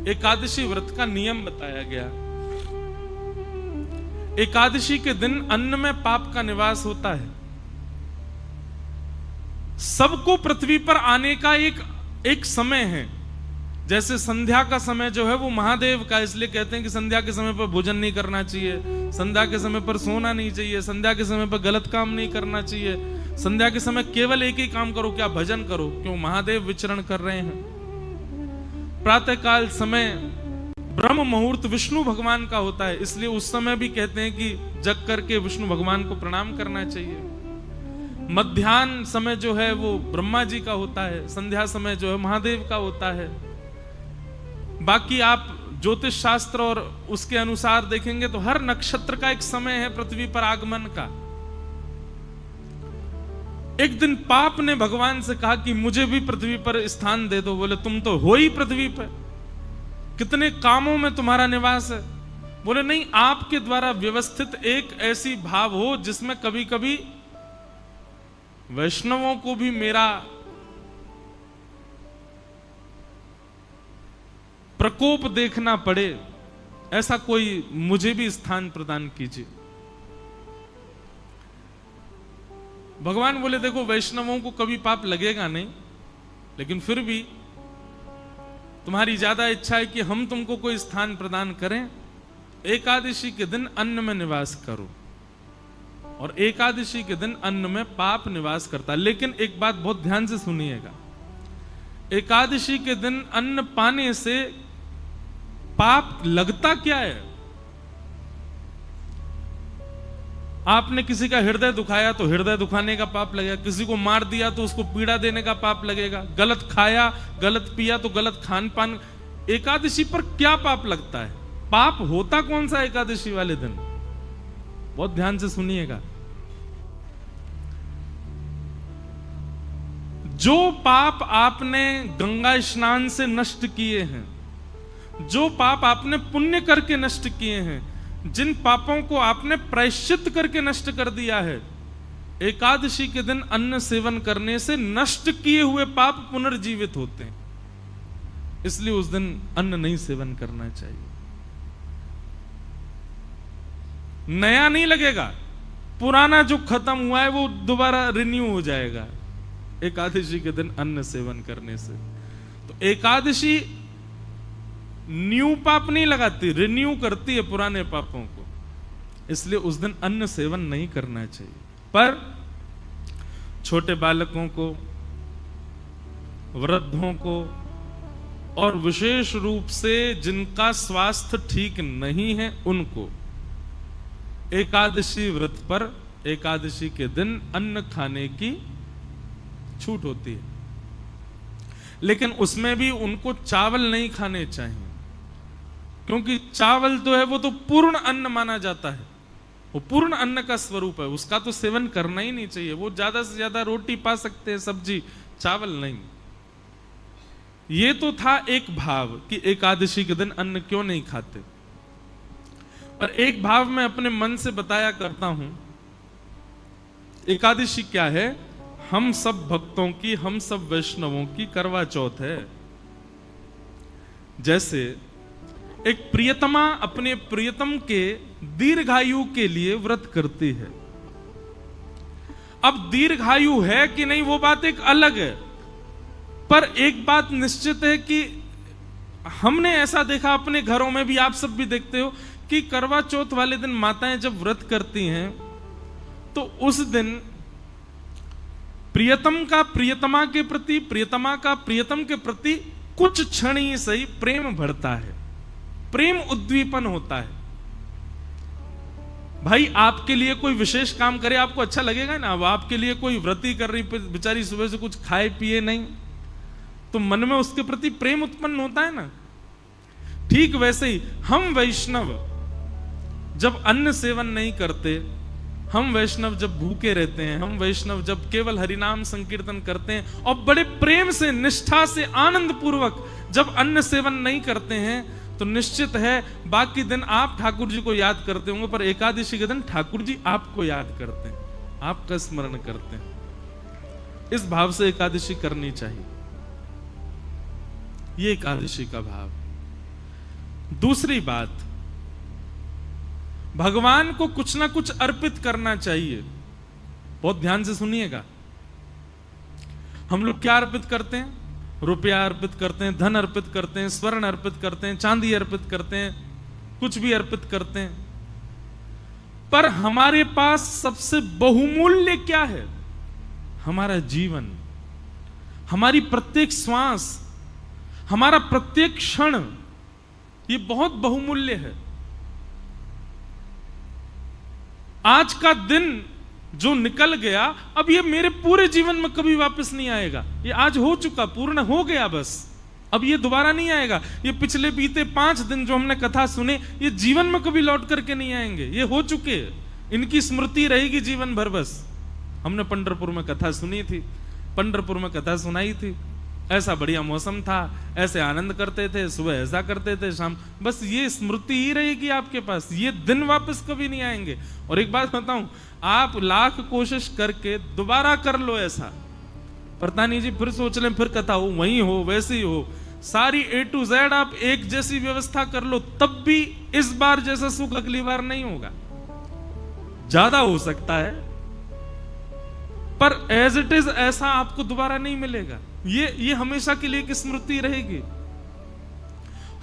एकादशी व्रत का नियम बताया गया। एकादशी के दिन अन्न में पाप का निवास होता है। सबको पृथ्वी पर आने का एक समय है। जैसे संध्या का समय जो है वो महादेव का, इसलिए कहते हैं कि संध्या के समय पर भोजन नहीं करना चाहिए, संध्या के समय पर सोना नहीं चाहिए, संध्या के समय पर गलत काम नहीं करना चाहिए, संध्या के समय केवल एक ही काम करो, क्या भजन करो, क्यों महादेव विचरण कर रहे हैं। प्रातःकाल समय ब्रह्म मुहूर्त विष्णु भगवान का होता है, इसलिए उस समय भी कहते हैं कि जग करके विष्णु भगवान को प्रणाम करना चाहिए। मध्याह्न समय जो है वो ब्रह्मा जी का होता है, संध्या समय जो है महादेव का होता है। बाकी आप ज्योतिष शास्त्र और उसके अनुसार देखेंगे तो हर नक्षत्र का एक समय है पृथ्वी पर आगमन का। एक दिन पाप ने भगवान से कहा कि मुझे भी पृथ्वी पर स्थान दे दो। बोले तुम तो हो ही पृथ्वी पर, कितने कामों में तुम्हारा निवास है। बोले नहीं, आपके द्वारा व्यवस्थित एक ऐसी भाव हो जिसमें कभी कभी वैष्णवों को भी मेरा प्रकोप देखना पड़े, ऐसा कोई मुझे भी स्थान प्रदान कीजिए। भगवान बोले देखो, वैष्णवों को कभी पाप लगेगा नहीं, लेकिन फिर भी तुम्हारी ज्यादा इच्छा है कि हम तुमको कोई स्थान प्रदान करें। एकादशी के दिन अन्न में निवास करो, और एकादशी के दिन अन्न में पाप निवास करता है। लेकिन एक बात बहुत ध्यान से सुनिएगा, एकादशी के दिन अन्न पाने से पाप लगता क्या है। आपने किसी का हृदय दुखाया तो हृदय दुखाने का पाप लगेगा, किसी को मार दिया तो उसको पीड़ा देने का पाप लगेगा, गलत खाया गलत पिया तो गलत खान पान। एकादशी पर क्या पाप लगता है? पाप होता कौन सा एकादशी वाले दिन? बहुत ध्यान से सुनिएगा। जो पाप आपने गंगा स्नान से नष्ट किए हैं, जो पाप आपने पुण्य करके नष्ट किए हैं, जिन पापों को आपने प्रायश्चित करके नष्ट कर दिया है, एकादशी के दिन अन्न सेवन करने से नष्ट किए हुए पाप पुनर्जीवित होते हैं। इसलिए उस दिन अन्न नहीं सेवन करना चाहिए। नया नहीं लगेगा, पुराना जो खत्म हुआ है वो दोबारा रिन्यू हो जाएगा एकादशी के दिन अन्न सेवन करने से। तो एकादशी न्यू पाप नहीं लगाती, रिन्यू करती है पुराने पापों को। इसलिए उस दिन अन्न सेवन नहीं करना चाहिए। पर छोटे बालकों को, वृद्धों को, और विशेष रूप से जिनका स्वास्थ्य ठीक नहीं है उनको एकादशी व्रत पर एकादशी के दिन अन्न खाने की छूट होती है। लेकिन उसमें भी उनको चावल नहीं खाने चाहिए, क्योंकि चावल तो है वो तो पूर्ण अन्न माना जाता है, वो पूर्ण अन्न का स्वरूप है, उसका तो सेवन करना ही नहीं चाहिए। वो ज्यादा से ज्यादा रोटी पा सकते हैं, सब्जी, चावल नहीं। ये तो था एक भाव कि एकादशी के दिन अन्न क्यों नहीं खाते। और एक भाव मैं अपने मन से बताया करता हूं। एकादशी क्या है? हम सब भक्तों की, हम सब वैष्णवों की करवा चौथ है। जैसे एक प्रियतमा अपने प्रियतम के दीर्घायु के लिए व्रत करती है। अब दीर्घायु है कि नहीं वो बात एक अलग है, पर एक बात निश्चित है कि हमने ऐसा देखा अपने घरों में भी, आप सब भी देखते हो कि करवा चौथ वाले दिन माताएं जब व्रत करती हैं तो उस दिन प्रियतम का प्रियतमा के प्रति, प्रियतमा का प्रियतम के प्रति कुछ क्षण ही सही प्रेम बढ़ता है, प्रेम उद्दीपन होता है। भाई आपके लिए कोई विशेष काम करे आपको अच्छा लगेगा ना। अब आपके लिए कोई व्रती कर रही बेचारी, सुबह से कुछ खाए पिए नहीं, तो मन में उसके प्रति प्रेम उत्पन्न होता है ना। ठीक वैसे ही हम वैष्णव जब अन्न सेवन नहीं करते, हम वैष्णव जब भूखे रहते हैं, हम वैष्णव जब केवल हरिनाम संकीर्तन करते हैं और बड़े प्रेम से, निष्ठा से, आनंद पूर्वक जब अन्न सेवन नहीं करते हैं, तो निश्चित है बाकी दिन आप ठाकुर जी को याद करते होंगे, पर एकादशी के दिन ठाकुर जी आपको याद करते हैं, आपका स्मरण करते हैं। इस भाव से एकादशी करनी चाहिए। ये एकादशी का भाव। दूसरी बात, भगवान को कुछ ना कुछ अर्पित करना चाहिए। बहुत ध्यान से सुनिएगा। हम लोग क्या अर्पित करते हैं? रुपया अर्पित करते हैं, धन अर्पित करते हैं, स्वर्ण अर्पित करते हैं, चांदी अर्पित करते हैं, कुछ भी अर्पित करते हैं। पर हमारे पास सबसे बहुमूल्य क्या है? हमारा जीवन, हमारी प्रत्येक श्वास, हमारा प्रत्येक क्षण, ये बहुत बहुमूल्य है। आज का दिन जो निकल गया, अब ये मेरे पूरे जीवन में कभी वापस नहीं आएगा। ये आज हो चुका, पूर्ण हो गया, बस अब ये दोबारा नहीं आएगा। ये पिछले बीते 5 दिन जो हमने कथा सुने, ये जीवन में कभी लौट करके नहीं आएंगे। ये हो चुके, इनकी स्मृति रहेगी जीवन भर। बस हमने पंढरपुर में कथा सुनी थी, पंढरपुर में कथा सुनाई थी। ऐसा बढ़िया मौसम था, ऐसे आनंद करते थे, सुबह ऐसा करते थे, शाम, बस ये स्मृति ही रहेगी आपके पास। ये दिन वापस कभी नहीं आएंगे। और एक बात बताऊं, आप लाख कोशिश करके दोबारा कर लो ऐसा, पता नहीं जी, फिर सोच लें, फिर कथा हो, वही हो, वैसी हो, सारी A to Z आप एक जैसी व्यवस्था कर लो, तब भी इस बार जैसा सुख अगली बार नहीं होगा। ज्यादा हो सकता है, पर एज इट इज ऐसा आपको दोबारा नहीं मिलेगा। ये हमेशा के लिए एक स्मृति रहेगी।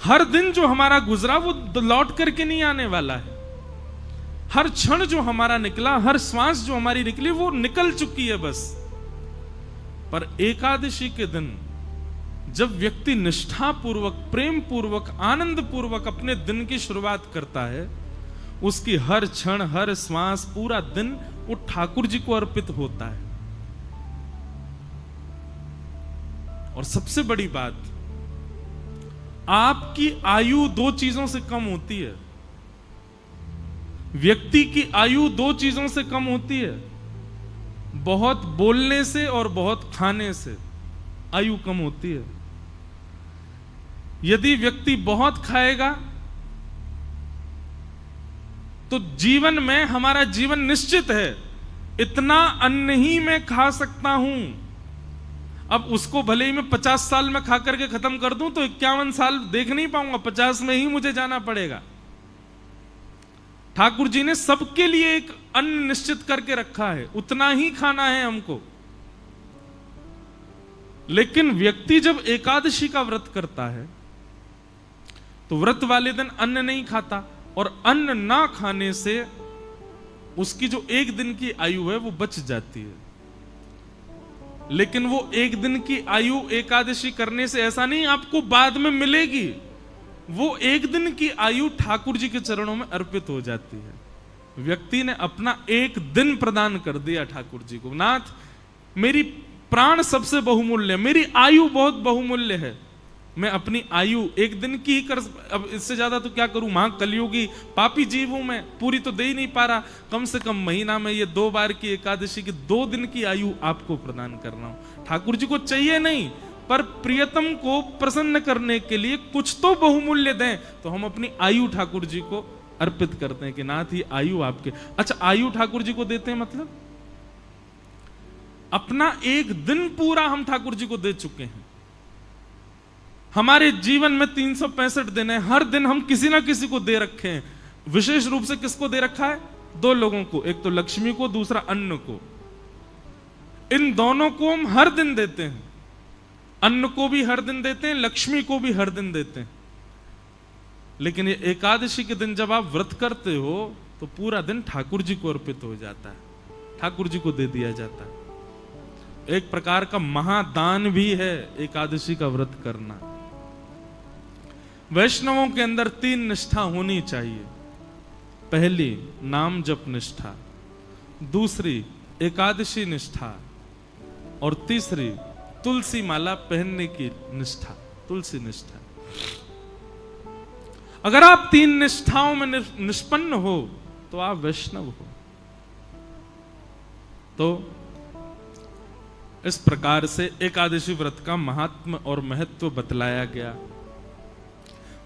हर दिन जो हमारा गुजरा वो लौट करके नहीं आने वाला है। हर क्षण जो हमारा निकला, हर श्वास जो हमारी निकली, वो निकल चुकी है बस। पर एकादशी के दिन जब व्यक्ति निष्ठा पूर्वक, प्रेम पूर्वक, आनंद पूर्वक अपने दिन की शुरुआत करता है, उसकी हर क्षण, हर श्वास, पूरा दिन वो ठाकुर जी को अर्पित होता है। और सबसे बड़ी बात, आपकी आयु 2 चीजों से कम होती है। व्यक्ति की आयु 2 चीजों से कम होती है, बहुत बोलने से और बहुत खाने से आयु कम होती है। यदि व्यक्ति बहुत खाएगा तो जीवन में, हमारा जीवन निश्चित है, इतना अन्न ही मैं खा सकता हूं। अब उसको भले ही मैं 50 साल में खा करके खत्म कर दूं तो 51 साल देख नहीं पाऊंगा, 50 में ही मुझे जाना पड़ेगा। ठाकुर जी ने सबके लिए एक अन्न निश्चित करके रखा है, उतना ही खाना है हमको। लेकिन व्यक्ति जब एकादशी का व्रत करता है तो व्रत वाले दिन अन्न नहीं खाता, और अन्न ना खाने से उसकी जो 1 दिन की आयु है वो बच जाती है। लेकिन वो 1 दिन की आयु एकादशी करने से ऐसा नहीं आपको बाद में मिलेगी, वो 1 दिन की आयु ठाकुर जी के चरणों में अर्पित हो जाती है। व्यक्ति ने अपना 1 दिन प्रदान कर दिया ठाकुर जी को। नाथ, मेरी प्राण सबसे बहुमूल्य, मेरी आयु बहुत बहुमूल्य है, मैं अपनी आयु 1 दिन की ही कर, अब इससे ज्यादा तो क्या करूं, महा कलयुगी पापी जीव हूं मैं, पूरी तो दे ही नहीं पा रहा। कम से कम महीना में ये 2 बार की एकादशी की 2 दिन की आयु आपको प्रदान कर रहा हूं। ठाकुर जी को चाहिए नहीं, पर प्रियतम को प्रसन्न करने के लिए कुछ तो बहुमूल्य दें, तो हम अपनी आयु ठाकुर जी को अर्पित करते हैं कि नाथ ये आयु आपके। अच्छा, आयु ठाकुर जी को देते हैं मतलब अपना 1 दिन पूरा हम ठाकुर जी को दे चुके हैं। हमारे जीवन में 365 दिन है, हर दिन हम किसी ना किसी को दे रखे हैं। विशेष रूप से किसको दे रखा है? 2 लोगों को, एक तो लक्ष्मी को, दूसरा अन्न को। इन दोनों को हम हर दिन देते हैं, अन्न को भी हर दिन देते हैं, लक्ष्मी को भी हर दिन देते हैं। लेकिन ये एकादशी के दिन जब आप व्रत करते हो तो पूरा दिन ठाकुर जी को अर्पित हो जाता है, ठाकुर जी को दे दिया जाता है। एक प्रकार का महादान भी है एकादशी का व्रत करना। वैष्णवों के अंदर 3 निष्ठा होनी चाहिए। पहली नाम जप निष्ठा, दूसरी एकादशी निष्ठा, और तीसरी तुलसी माला पहनने की निष्ठा, तुलसी निष्ठा। अगर आप 3 निष्ठाओं में निष्पन्न हो तो आप वैष्णव हो। तो इस प्रकार से एकादशी व्रत का महात्म्य और महत्व बतलाया गया।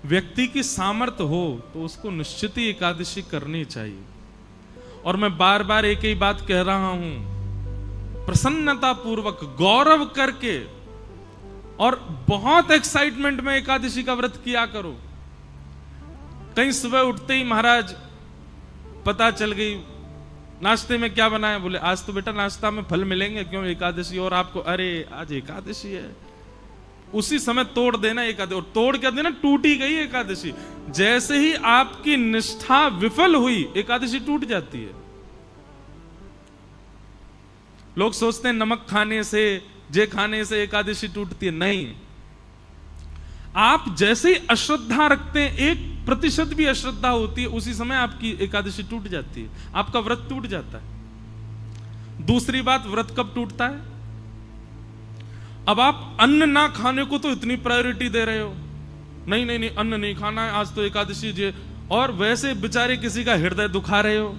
व्यक्ति की सामर्थ्य हो तो उसको निश्चित ही एकादशी करनी चाहिए। और मैं बार बार एक ही बात कह रहा हूं, प्रसन्नता पूर्वक, गौरव करके और बहुत एक्साइटमेंट में एकादशी का व्रत किया करो। कहीं सुबह उठते ही महाराज पता चल गई नाश्ते में क्या बनाया, बोले आज तो बेटा नाश्ता में फल मिलेंगे, क्यों एकादशी, और आपको अरे आज एकादशी है, उसी समय तोड़ देना एकादशी, और तोड़ क्या देना, टूटी गई एकादशी। जैसे ही आपकी निष्ठा विफल हुई एकादशी टूट जाती है। लोग सोचते हैं नमक खाने से, जे खाने से एकादशी टूटती है, नहीं। आप जैसे ही अश्रद्धा रखते हैं, 1% भी अश्रद्धा होती है, उसी समय आपकी एकादशी टूट जाती है, आपका व्रत टूट जाता है। दूसरी बात, व्रत कब टूटता है? अब आप अन्न ना खाने को तो इतनी प्रायोरिटी दे रहे हो, नहीं नहीं नहीं अन्न नहीं खाना है, आज तो एकादशी जे, और वैसे बेचारे किसी का हृदय दुखा रहे हो,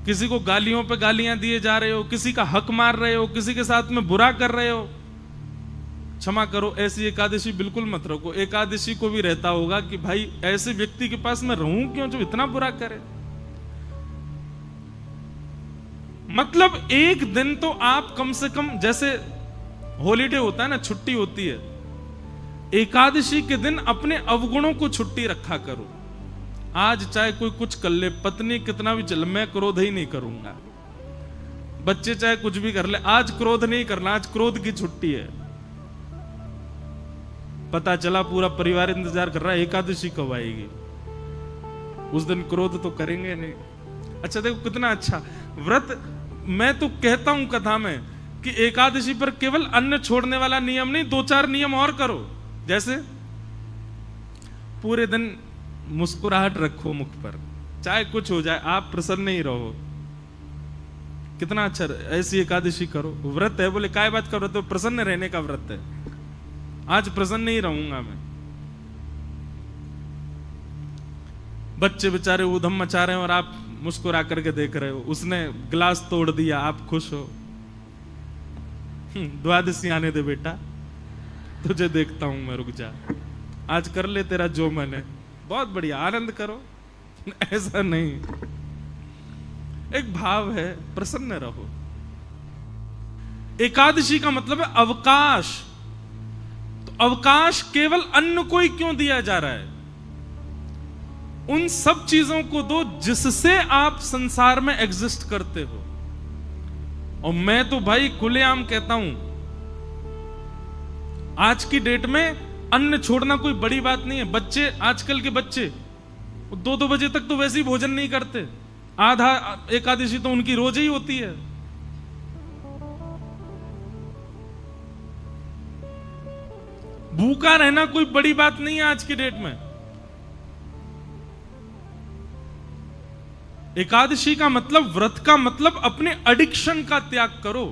किसी को गालियों पे गालियां दिए जा रहे हो, किसी का हक मार रहे हो, किसी के साथ में बुरा कर रहे हो। क्षमा करो, ऐसी एकादशी बिल्कुल मत रखो। एकादशी को भी रहता होगा कि भाई ऐसे व्यक्ति के पास मैं रहूं क्यों जो इतना बुरा करे। मतलब एक दिन तो आप कम से कम, जैसे हॉलीडे होता है ना, छुट्टी होती है, एकादशी के दिन अपने अवगुणों को छुट्टी रखा करो। आज चाहे कोई कुछ कर ले, पत्नी कितना भी चल, मैं क्रोध ही नहीं करूंगा, बच्चे चाहे कुछ भी कर ले, आज क्रोध नहीं करना, आज क्रोध की छुट्टी है। पता चला पूरा परिवार इंतजार कर रहा है एकादशी कब आएगी, उस दिन क्रोध तो करेंगे नहीं। अच्छा देखो कितना अच्छा व्रत। मैं तो कहता हूं कथा में कि एकादशी पर केवल अन्न छोड़ने वाला नियम नहीं, 2-4 नियम और करो। जैसे पूरे दिन मुस्कुराहट रखो मुख पर, चाहे कुछ हो जाए आप प्रसन्न ही रहो। कितना अच्छा, ऐसी एकादशी करो। व्रत है, बोले काय बात का व्रत है? प्रसन्न रहने का व्रत है। आज प्रसन्न ही रहूंगा मैं। बच्चे बेचारे ऊधम मचा रहे हैं और आप मुस्कुरा करके देख रहे हो, उसने गिलास तोड़ दिया, आप खुश हो। द्वादशी आने दे बेटा, तुझे देखता हूं मैं, रुक जा, आज कर ले तेरा जो मन है, बहुत बढ़िया, आनंद करो। ऐसा नहीं, एक भाव है, प्रसन्न रहो। एकादशी का मतलब है अवकाश। तो अवकाश केवल अन्न को ही क्यों दिया जा रहा है? उन सब चीजों को दो जिससे आप संसार में एग्जिस्ट करते हो। और मैं तो भाई खुलेआम कहता हूं, आज की डेट में अन्न छोड़ना कोई बड़ी बात नहीं है। बच्चे, आजकल के बच्चे 2-2 बजे तक तो वैसे ही भोजन नहीं करते, आधा एकादशी तो उनकी रोज ही होती है। भूखा रहना कोई बड़ी बात नहीं है आज की डेट में। एकादशी का मतलब, व्रत का मतलब अपने एडिक्शन का त्याग करो।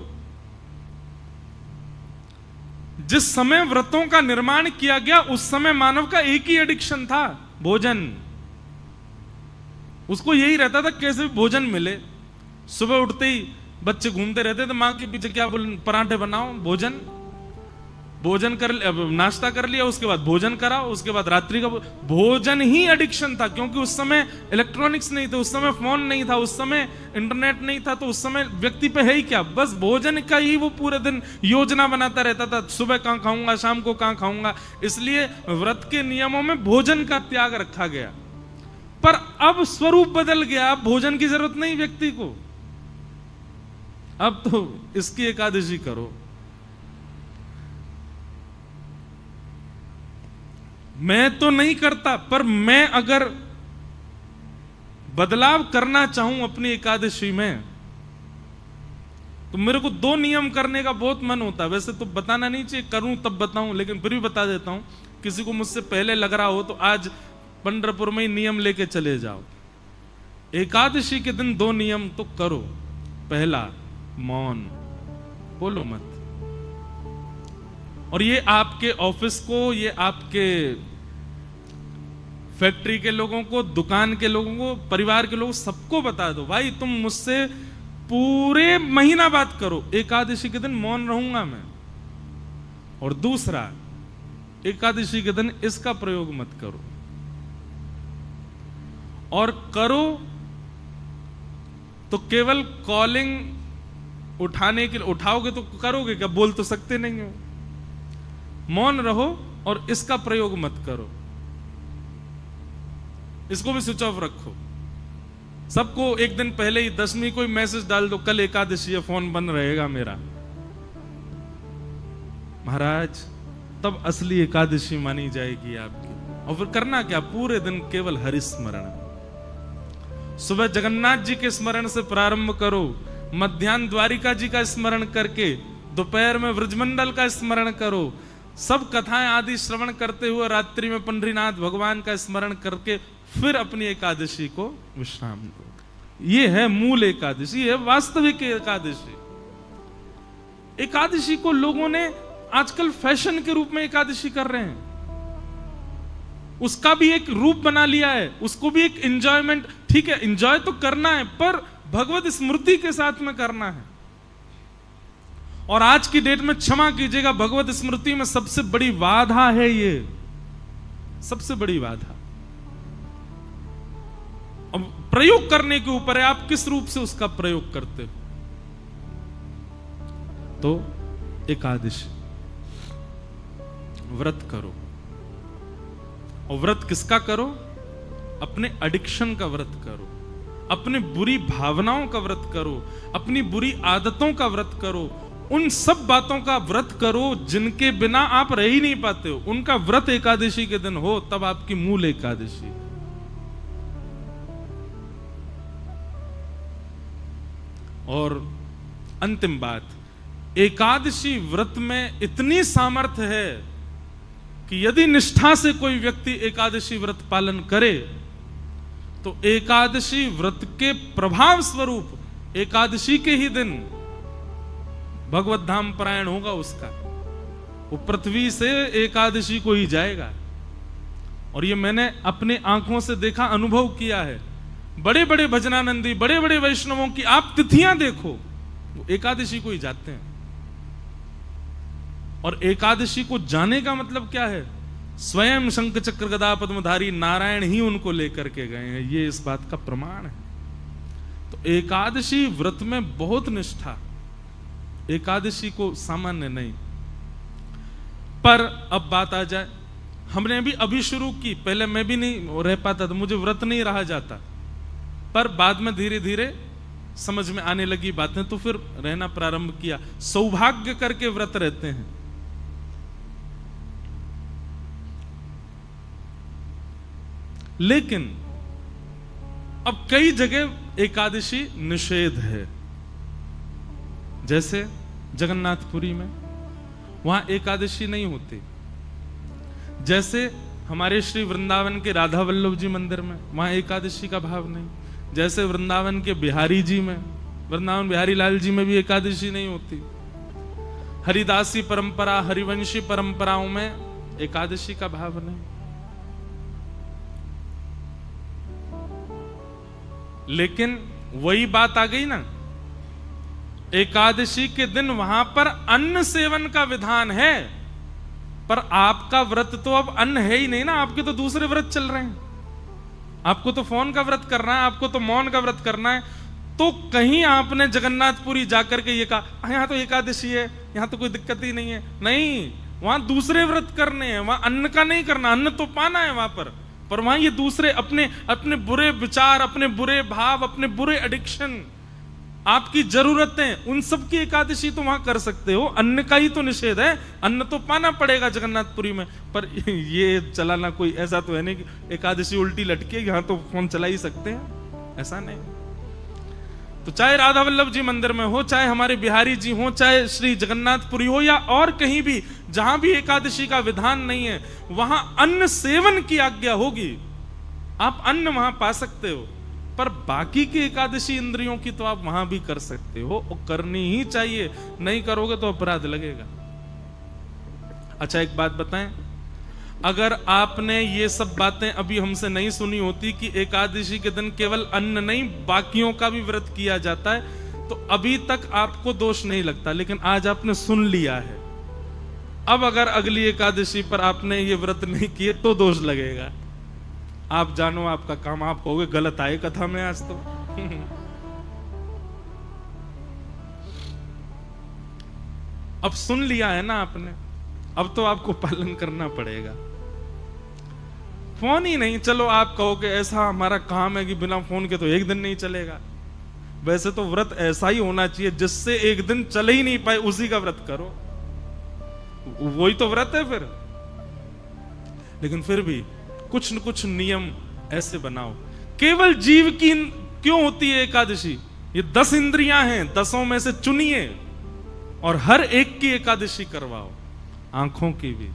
जिस समय व्रतों का निर्माण किया गया उस समय मानव का एक ही एडिक्शन था, भोजन। उसको यही रहता था कैसे भी भोजन मिले। सुबह उठते ही बच्चे घूमते रहते थे मां के पीछे, क्या बोल, पराठे बनाओ, भोजन। भोजन कर, नाश्ता कर लिया, उसके बाद भोजन कराओ, उसके बाद रात्रि का भोजन ही एडिक्शन था। क्योंकि उस समय इलेक्ट्रॉनिक्स नहीं थे, उस समय फोन नहीं था, उस समय इंटरनेट नहीं था, तो उस समय व्यक्ति पे है ही क्या, बस भोजन का ही वो पूरे दिन योजना बनाता रहता था, सुबह कहां खाऊंगा, शाम को कहां खाऊंगा। इसलिए व्रत के नियमों में भोजन का त्याग रखा गया। पर अब स्वरूप बदल गया, अब भोजन की जरूरत नहीं व्यक्ति को। अब तो इसकी एकादशी करो। मैं तो नहीं करता, पर मैं अगर बदलाव करना चाहूं अपनी एकादशी में, तो मेरे को 2 नियम करने का बहुत मन होता है। वैसे तो बताना नहीं चाहिए, करूं तब बताऊं, लेकिन फिर भी बता देता हूं। किसी को मुझसे पहले लग रहा हो तो आज पंढरपुर में ही नियम लेके चले जाओ। एकादशी के दिन 2 नियम तो करो। पहला, मौन, बोलो मत। और ये आपके ऑफिस को, ये आपके फैक्ट्री के लोगों को, दुकान के लोगों को, परिवार के लोगों, सबको बता दो, भाई तुम मुझसे पूरे महीना बात करो, एकादशी के दिन मौन रहूंगा मैं। और दूसरा, एकादशी के दिन इसका प्रयोग मत करो। और करो तो केवल कॉलिंग उठाने के लिए उठाओगे तो करोगे क्या, बोल तो सकते नहीं हो। मौन रहो और इसका प्रयोग मत करो। इसको भी स्विच ऑफ रखो। सबको एक दिन पहले ही 10वीं को मैसेज डाल दो, कल एकादशी है, फोन बंद रहेगा मेरा। महाराज तब असली एकादशी मानी जाएगी आपकी। और फिर करना क्या, पूरे दिन केवल हरि स्मरण। सुबह जगन्नाथ जी के स्मरण से प्रारंभ करो, मध्याह्न द्वारिका जी का स्मरण करके, दोपहर में व्रजमंडल का स्मरण करो, सब कथाएं आदि श्रवण करते हुए रात्रि में पंडरीनाथ भगवान का स्मरण करके फिर अपनी एकादशी को विश्राम दो। ये है मूल एकादशी, है वास्तविक एकादशी। एकादशी को लोगों ने आजकल फैशन के रूप में एकादशी कर रहे हैं, उसका भी एक रूप बना लिया है, उसको भी एक एंजॉयमेंट। ठीक है, एंजॉय तो करना है, पर भगवत स्मृति के साथ में करना है। और आज की डेट में क्षमा कीजिएगा, भगवत स्मृति में सबसे बड़ी बाधा है ये, सबसे बड़ी बाधा। अब प्रयोग करने के ऊपर है, आप किस रूप से उसका प्रयोग करते हो। तो एकादशी व्रत करो, और व्रत किसका करो, अपने एडिक्शन का व्रत करो, अपने बुरी भावनाओं का व्रत करो, अपनी बुरी आदतों का व्रत करो, उन सब बातों का व्रत करो जिनके बिना आप रह ही नहीं पाते हो। उनका व्रत एकादशी के दिन हो, तब आपकी मूल एकादशी। और अंतिम बात, एकादशी व्रत में इतनी सामर्थ्य है कि यदि निष्ठा से कोई व्यक्ति एकादशी व्रत पालन करे तो एकादशी व्रत के प्रभाव स्वरूप एकादशी के ही दिन भगवत धाम परायण होगा उसका। वो पृथ्वी से एकादशी को ही जाएगा। और ये मैंने अपने आंखों से देखा, अनुभव किया है। बड़े बड़े भजनानंदी, बड़े बड़े वैष्णवों की आप तिथियां देखो, वो एकादशी को ही जाते हैं। और एकादशी को जाने का मतलब क्या है, स्वयं शंख चक्र गदा पद्मधारी नारायण ही उनको लेकर के गए हैं, ये इस बात का प्रमाण है। तो एकादशी व्रत में बहुत निष्ठा, एकादशी को सामान्य नहीं। पर अब बात आ जाए, हमने अभी शुरू की, पहले मैं भी नहीं रह पाता था, मुझे व्रत नहीं रहा जाता, पर बाद में धीरे धीरे समझ में आने लगी बातें, तो फिर रहना प्रारंभ किया। सौभाग्य करके व्रत रहते हैं। लेकिन अब कई जगह एकादशी निषेध है, जैसे जगन्नाथपुरी में वहां एकादशी नहीं होती। जैसे हमारे श्री वृंदावन के राधा वल्लभ जी मंदिर में वहां एकादशी का भाव नहीं। जैसे वृंदावन के बिहारी जी में, वृंदावन बिहारी लाल जी में भी एकादशी नहीं होती। हरिदासी परंपरा, हरिवंशी परंपराओं में एकादशी का भाव नहीं। लेकिन वही बात आ गई ना, एकादशी के दिन वहां पर अन्न सेवन का विधान है, पर आपका व्रत तो अब अन्न है ही नहीं ना, आपके तो दूसरे व्रत चल रहे हैं। आपको तो फोन का व्रत करना है, आपको तो मौन का व्रत करना है। तो कहीं आपने जगन्नाथपुरी जाकर के ये कहा यहां तो एकादशी है, यहां तो कोई दिक्कत ही नहीं है। नहीं, वहां दूसरे व्रत करने हैं, वहां अन्न का नहीं करना। अन्न तो पाना है वहां पर वहां ये दूसरे अपने बुरे विचार, अपने बुरे भाव, अपने बुरे एडिक्शन, आपकी जरूरतें, उन सब की एकादशी तो वहां कर सकते हो। अन्न का ही तो निषेध है, अन्न तो पाना पड़ेगा जगन्नाथपुरी में। पर ये चलाना कोई ऐसा तो है नहीं कि एकादशी उल्टी लटके, यहां तो फोन चला ही सकते हैं, ऐसा नहीं। तो चाहे राधा वल्लभ जी मंदिर में हो, चाहे हमारे बिहारी जी हो, चाहे श्री जगन्नाथपुरी हो, या और कहीं भी जहां भी एकादशी का विधान नहीं है, वहां अन्न सेवन की आज्ञा होगी। आप अन्न वहां पा सकते हो, पर बाकी की एकादशी इंद्रियों की तो आप वहां भी कर सकते हो, और करनी ही चाहिए। नहीं करोगे तो अपराध लगेगा। अच्छा, एक बात बताएं, अगर आपने ये सब बातें अभी हमसे नहीं सुनी होती कि एकादशी के दिन केवल अन्न नहीं बाकियों का भी व्रत किया जाता है, तो अभी तक आपको दोष नहीं लगता। लेकिन आज आपने सुन लिया है, अब अगर अगली एकादशी पर आपने ये व्रत नहीं किए तो दोष लगेगा। आप जानो आपका काम, आप कहोगे गलत आए कथा में आज तो। अब सुन लिया है ना आपने, अब तो आपको पालन करना पड़ेगा। फोन ही नहीं, चलो आप कहो कि ऐसा हमारा काम है कि बिना फोन के तो एक दिन नहीं चलेगा। वैसे तो व्रत ऐसा ही होना चाहिए जिससे एक दिन चले ही नहीं पाए, उसी का व्रत करो, वही तो व्रत है फिर। लेकिन फिर भी कुछ न कुछ नियम ऐसे बनाओ। केवल जीव की क्यों होती है एकादशी? ये 10 इंद्रियां हैं, 10 में से चुनिए और हर एक की एकादशी करवाओ। आंखों की भी,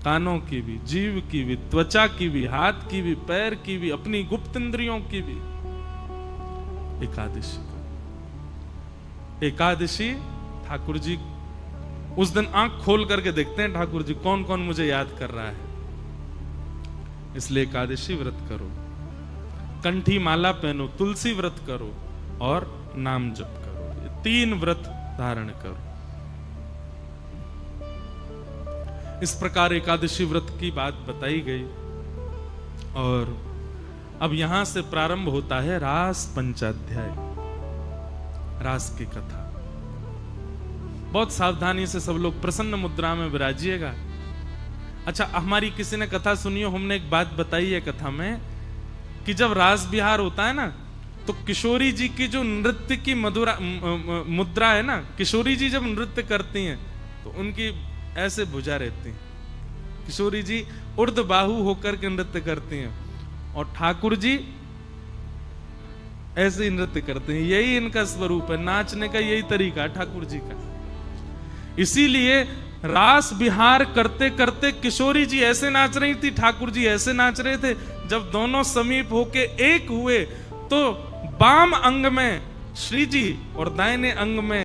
कानों की भी, जीव की भी, त्वचा की भी, हाथ की भी, पैर की भी, अपनी गुप्त इंद्रियों की भी एकादशी करो। एकादशी ठाकुर जी उस दिन आंख खोल करके देखते हैं ठाकुर जी कौन कौन मुझे याद कर रहा है, इसलिए एकादशी व्रत करो। कंठी माला पहनो, तुलसी व्रत करो और नाम जप करो। ये 3 व्रत धारण करो। इस प्रकार एकादशी व्रत की बात बताई गई और अब यहां से प्रारंभ होता है रास पंचाध्याय, रास की कथा। बहुत सावधानी से सब लोग प्रसन्न मुद्रा में विराजिएगा। अच्छा, हमारी किसी ने कथा सुनी हो, हमने एक बात बताई है कथा में कि जब रास बिहार होता है ना, तो किशोरी जी की जो नृत्य की मुद्रा है ना, किशोरी जी जब नृत्य करती हैं तो उनकी ऐसे भुजा रहती है। किशोरी जी उर्ध बाहु होकर के नृत्य करती हैं और ठाकुर जी ऐसे ही नृत्य करते हैं। यही इनका स्वरूप है, नाचने का यही तरीका ठाकुर जी का। इसीलिए रास बिहार करते करते किशोरी जी ऐसे नाच रही थी, ठाकुर जी ऐसे नाच रहे थे। जब दोनों समीप होके एक हुए तो बाम अंग में श्री जी और दाहिने अंग में